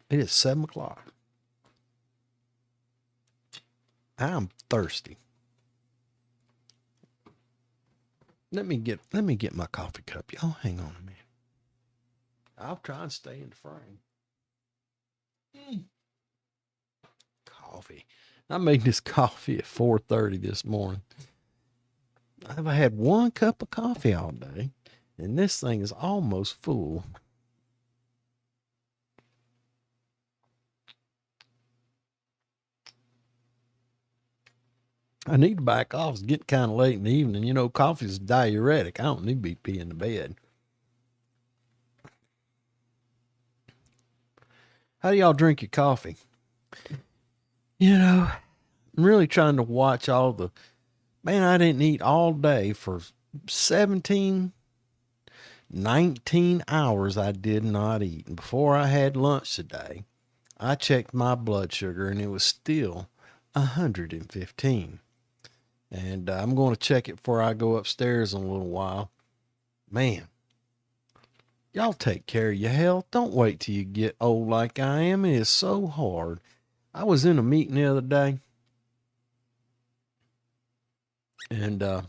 It is 7 o'clock. I'm thirsty. Let me get my coffee cup. Y'all hang on a minute. I'll try and stay in the frame. Coffee. I made this coffee at 4:30 this morning. I've had one cup of coffee all day, and this thing is almost full. I need to back off. It's getting kind of late in the evening. You know, coffee is diuretic. I don't need to be peeing the bed. How do y'all drink your coffee? You know, I'm really trying to watch all the. Man, I didn't eat all day for 17, 19 hours. I did not eat. And before I had lunch today, I checked my blood sugar and it was still 115. And I'm going to check it before I go upstairs in a little while. Man, y'all take care of your health. Don't wait till you get old like I am. It is so hard. I was in a meeting the other day, and the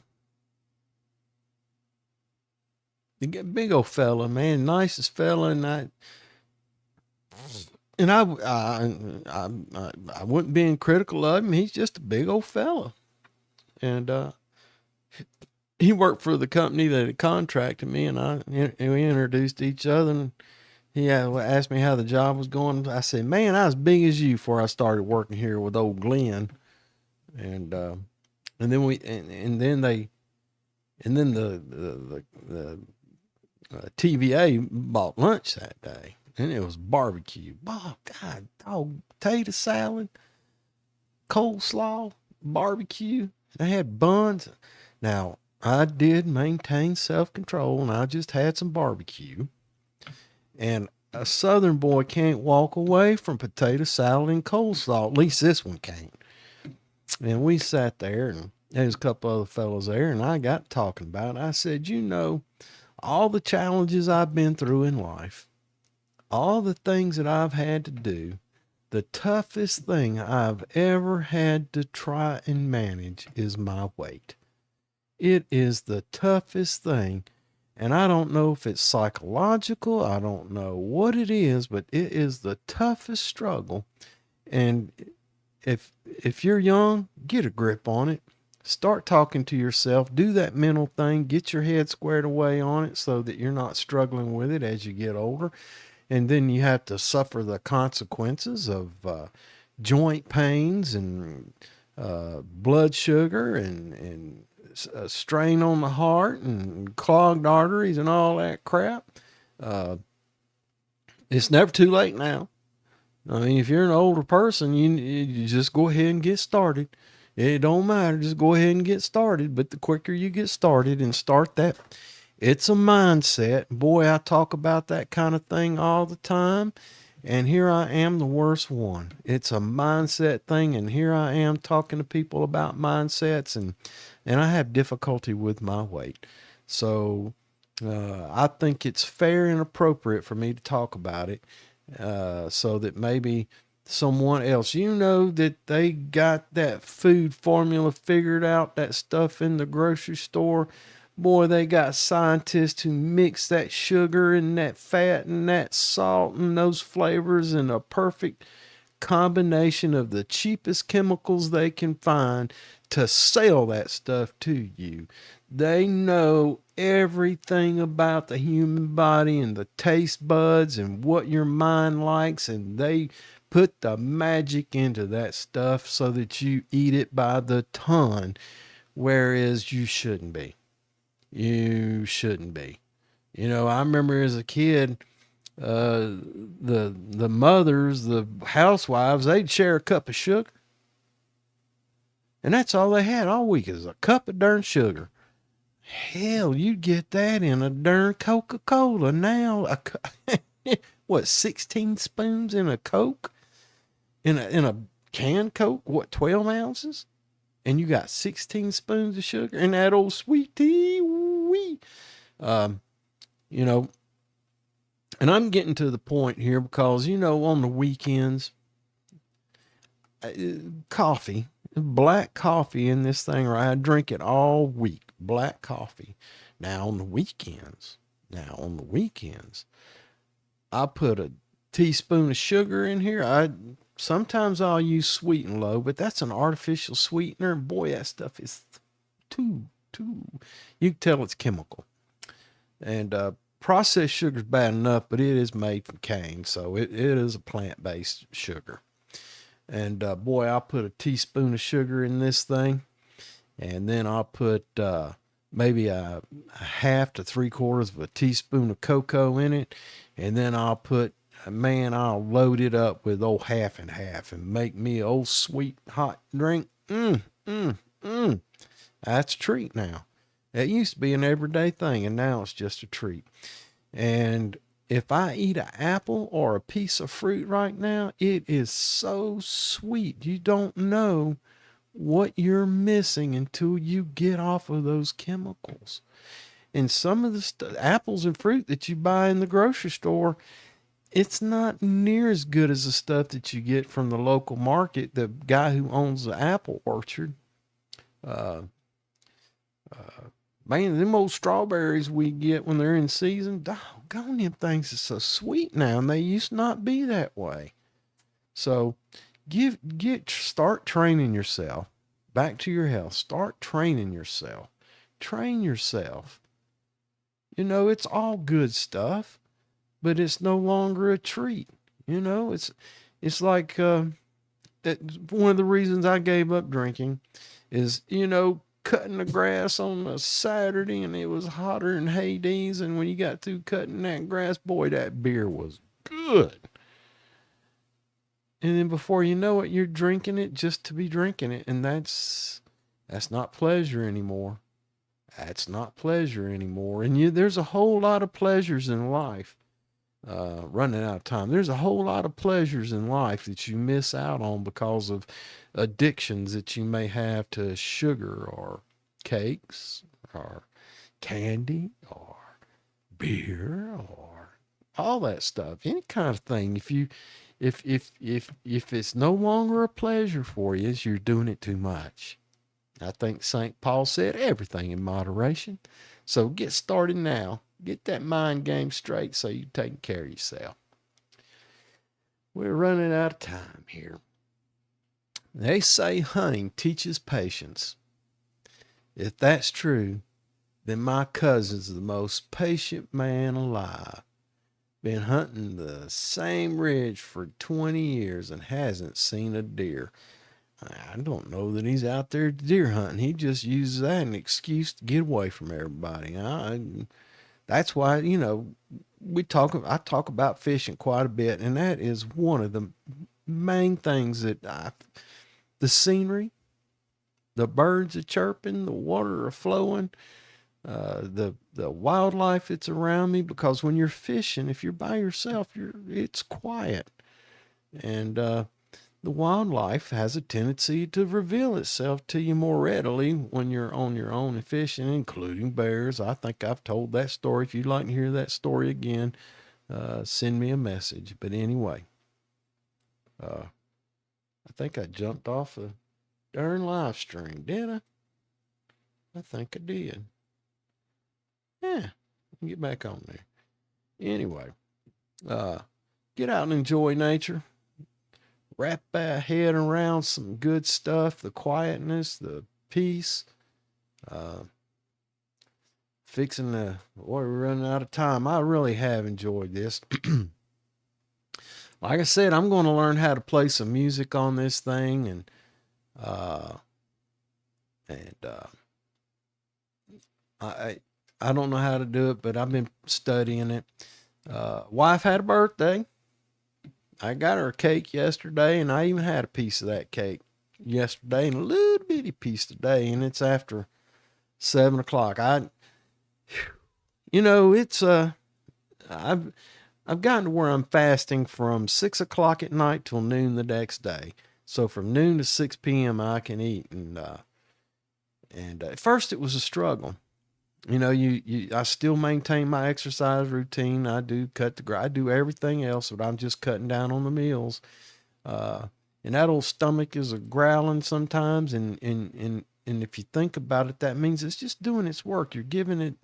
big old fella, man, nicest fella, I wasn't being critical of him. He's just a big old fella, and he worked for the company that had contracted me, and we introduced each other, and he asked me how the job was going. I said, man, I was big as you before I started working here with old Glenn. And then the TVA bought lunch that day, and it was barbecue. Oh, God, potato salad, coleslaw, barbecue. They had buns. Now, I did maintain self-control, and I just had some barbecue. And a Southern boy can't walk away from potato salad and coleslaw. At least this one can't. And we sat there, and there was a couple other fellows there, and I got talking about it. I said, you know, all the challenges I've been through in life, all the things that I've had to do, the toughest thing I've ever had to try and manage is my weight. It is the toughest thing. And I don't know if it's psychological. I don't know what it is, but it is the toughest struggle. And if you're young, get a grip on it. Start talking to yourself. Do that mental thing. Get your head squared away on it so that you're not struggling with it as you get older. And then you have to suffer the consequences of joint pains and blood sugar and a strain on the heart and clogged arteries and all that crap. Uh, it's never too late now. I mean, if you're an older person, you just go ahead and get started. It don't matter. Just go ahead and get started. But the quicker you get started and start that, it's a mindset. Boy, I talk about that kind of thing all the time. And here I am, the worst one. It's a mindset thing. And here I am talking to people about mindsets. And I have difficulty with my weight. So I think it's fair and appropriate for me to talk about it. So that maybe someone else, that they got that food formula figured out, that stuff in the grocery store. Boy, they got scientists who mix that sugar and that fat and that salt and those flavors in a perfect combination of the cheapest chemicals they can find to sell that stuff to you. They know everything about the human body and the taste buds and what your mind likes, and they put the magic into that stuff so that you eat it by the ton, whereas you shouldn't be. You shouldn't be. I remember as a kid, the mothers, the housewives, they'd share a cup of sugar. And that's all they had all week is a cup of darn sugar. Hell, you'd get that in a darn Coca-Cola now. What, 16 spoons in a Coke? In a canned Coke? What, 12 ounces? And you got 16 spoons of sugar in that old sweet tea. Wee. And I'm getting to the point here because, on the weekends, coffee, black coffee in this thing, right? I drink it all week, black coffee. Now on the weekends, I put a teaspoon of sugar in here. Sometimes I'll use Sweet and Low, but that's an artificial sweetener. And boy, that stuff is too, you can tell it's chemical. And processed sugar is bad enough, but it is made from cane, so it is a plant-based sugar. And boy, I'll put a teaspoon of sugar in this thing, and then I'll put maybe a half to 3/4 of a teaspoon of cocoa in it, and then I'll load it up with old half and half and make me an old sweet hot drink. That's a treat now. It used to be an everyday thing, and now it's just a treat. And if I eat an apple or a piece of fruit right now, it is so sweet. You don't know what you're missing until you get off of those chemicals. And some of the apples and fruit that you buy in the grocery store, it's not near as good as the stuff that you get from the local market, the guy who owns the apple orchard. Man, them old strawberries we get when they're in season, doggone, them things are so sweet now, and they used to not be that way. So start training yourself. Back to your health. Start training yourself. Train yourself. It's all good stuff, but it's no longer a treat. It's like one of the reasons I gave up drinking is, cutting the grass on a Saturday and it was hotter than Hades. And when you got through cutting that grass, boy, that beer was good. And then before you know it, you're drinking it just to be drinking it. And that's not pleasure anymore. That's not pleasure anymore. And there's a whole lot of pleasures in life. Running out of time. There's a whole lot of pleasures in life that you miss out on because of addictions that you may have to sugar or cakes or candy or beer or all that stuff. Any kind of thing. If it's no longer a pleasure for you, you're doing it too much. I think St. Paul said everything in moderation. So get started now. Get that mind game straight so you're taking care of yourself. We're running out of time here. They say hunting teaches patience. If that's true, then my cousin's the most patient man alive. Been hunting the same ridge for 20 years and hasn't seen a deer. I don't know that he's out there deer hunting. He just uses that as an excuse to get away from everybody. That's why, I talk about fishing quite a bit, and that is one of the main things the scenery, the birds are chirping, the water are flowing, the wildlife that's around me. Because when you're fishing, if you're by yourself, it's quiet, and the wildlife has a tendency to reveal itself to you more readily when you're on your own and fishing, including bears. I think I've told that story. If you'd like to hear that story again, send me a message. But anyway, I think I jumped off a darn live stream, did I? I think I did. Yeah, get back on there. Anyway, get out and enjoy nature. Wrap that head around some good stuff, the quietness, the peace. Fixing the, boy, we're running out of time. I really have enjoyed this. Like I said, I'm going to learn how to play some music on this thing, and I don't know how to do it, but I've been studying it. Wife had a birthday. I got her a cake yesterday, and I even had a piece of that cake yesterday, and a little bitty piece today, and it's after 7 o'clock. It's I've gotten to where I'm fasting from 6 o'clock at night till noon the next day. So from noon to 6 p.m. I can eat, and at first it was a struggle. I still maintain my exercise routine. I do I do everything else, but I'm just cutting down on the meals. And that old stomach is a growling sometimes. And if you think about it, that means it's just doing its work. You're giving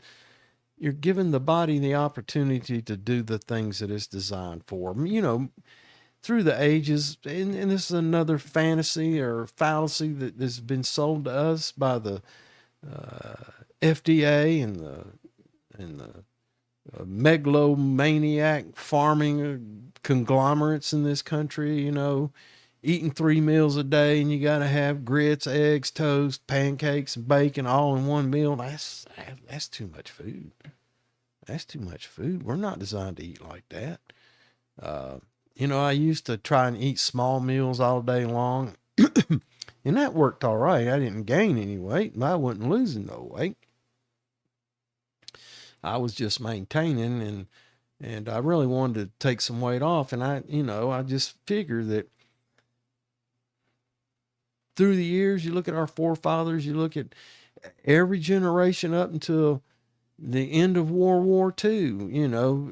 the body the opportunity to do the things that it's designed for. Through the ages, and this is another fantasy or fallacy that has been sold to us by the FDA and the megalomaniac farming conglomerates in this country. Eating 3 meals a day, and you got to have grits, eggs, toast, pancakes, and bacon all in one meal. That's too much food. That's too much food. We're not designed to eat like that. I used to try and eat small meals all day long, and that worked all right. I didn't gain any weight, and I wasn't losing no weight. I was just maintaining, and I really wanted to take some weight off. And I just figured that through the years, you look at our forefathers, you look at every generation up until the end of World War II,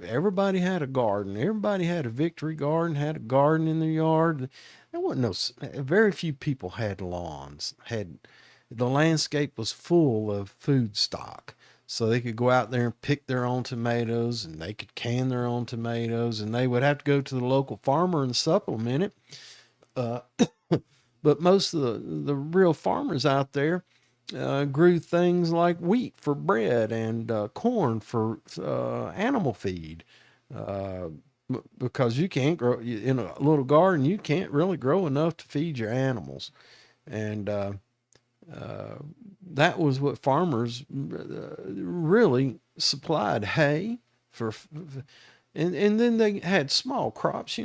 everybody had a garden. Everybody had a victory garden, had a garden in their yard. There wasn't very few people had lawns. The landscape was full of food stock. So they could go out there and pick their own tomatoes, and they could can their own tomatoes, and they would have to go to the local farmer and supplement it. But most of the real farmers out there grew things like wheat for bread and corn for animal feed. Because you can't grow in a little garden, you can't really grow enough to feed your animals. And that was what farmers really supplied: hay and then they had small crops,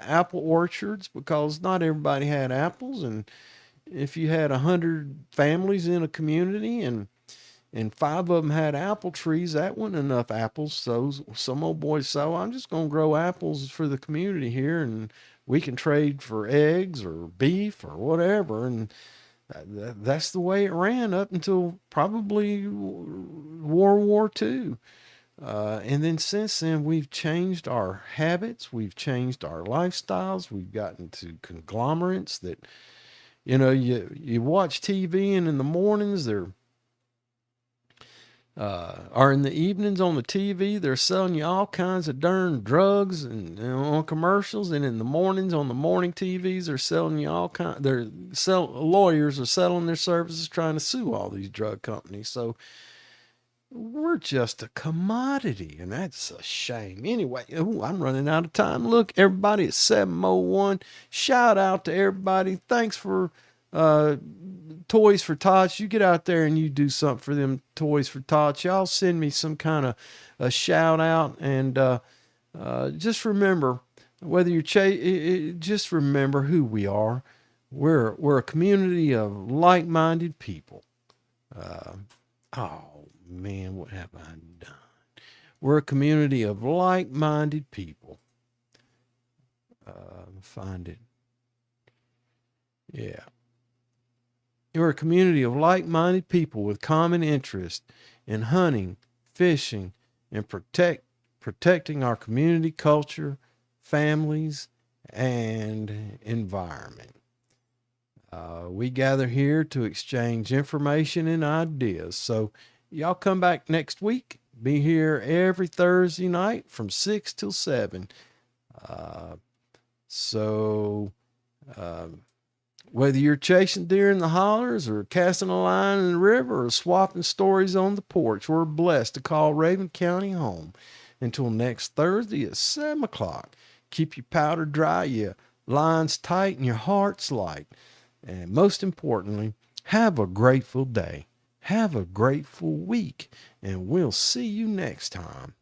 apple orchards, because not everybody had apples. And if you had 100 families in a community and 5 of them had apple trees, that wasn't enough apples. So some old boy said, well, I'm just going to grow apples for the community here, and we can trade for eggs or beef or whatever. And that's the way it ran up until probably World War II. And then since then, we've changed our habits. We've changed our lifestyles. We've gotten to conglomerates that, you watch TV, and in the mornings, Or in the evenings on the TV, they're selling you all kinds of darn drugs and on commercials, and in the mornings on the morning TVs, they're selling you all kind. Lawyers are selling their services, trying to sue all these drug companies. So we're just a commodity, and that's a shame. Anyway, I'm running out of time. Look, everybody, it's 7:01. Shout out to everybody. Thanks for Toys for Tots. You get out there and you do something for them Toys for Tots. Y'all send me some kind of a shout out, and just remember, whether you're just remember who we are. We're a community of like-minded people. Oh man, what have I done? We're a community of like-minded people. Find it. Yeah. We're a community of like-minded people with common interest in hunting, fishing, and protecting our community culture, families, and environment. We gather here to exchange information and ideas. So y'all come back next week. Be here every Thursday night from 6 till 7. Whether you're chasing deer in the hollers or casting a line in the river or swapping stories on the porch, we're blessed to call Raven County home. Until next Thursday at 7 o'clock, keep your powder dry, your lines tight, and your hearts light. And most importantly, have a grateful day. Have a grateful week. And we'll see you next time.